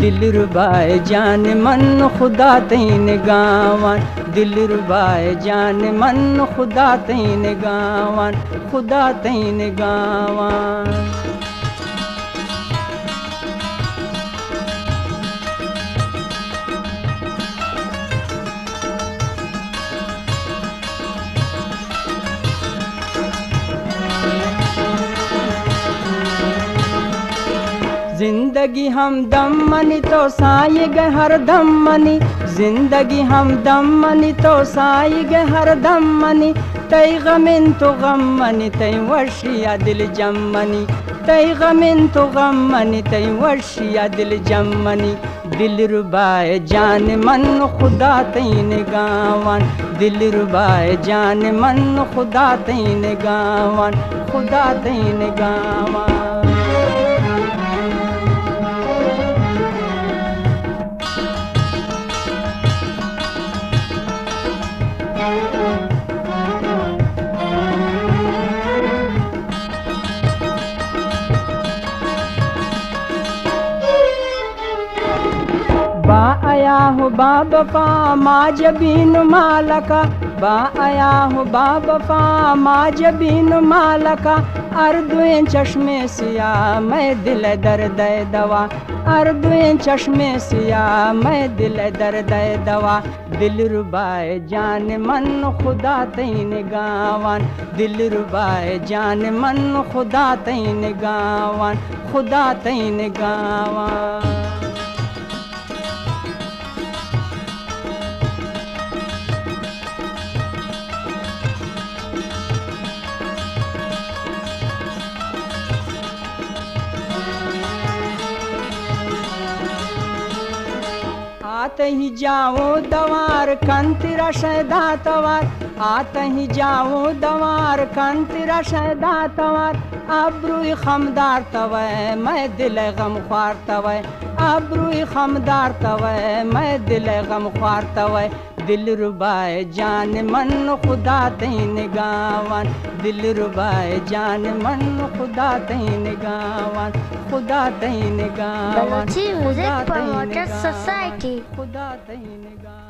दिलरुबाए जान मन खुदा तैन गावन, दिलरुबाए जान मन खुदा तैन गावन, खुदा तैन गावन। जिंदगी हम दम मनी तो साई गे हर दम मनी, जिंदगी हम दम मनी तो साई गे हर दम मनी। तई गमिन तो गम मनी तई वर्षिया दिल जम मनी, तई गमिन तो गम मनी तई वर्षिया दिल जम मनी। दिलरुबाए जान मन खुदा तैन गावन, दिलरुबाए जान मन खुदा तैन गावन, खुदा तैन गावन। बा आया हो बाबा माँ जबीन मालका, बा आया हो बाबा माँ जबीन मालका। अर्दुए चश्मे सिया मैं दिल दर्द दवा, अर्दुए चश्मे सिया मैं दिल दर्द दवा। दिलरुबाए जान मन खुदा तैन गावन, दिलरुबाए जान मन खुदा तैन गावन, खुदा तैन गावन। आते ही जाओ दवार कंतिरा शैदा तवार, आते ही जाओ दवार कंतिरा शैदा तवार। अब्रुई खमदार तवै मैं दिल गम ख्वार तवै, अब्रुई खमदार तवै मैं दिल गम ख्वार तवै। दिलरुबाए जान मन खुदा तैन गावन, दिलरुबाए जान मन खुदा तैन गावन, खुदा तैन गावन, Balochi Music Promoter Society. खुदा तैन गावन।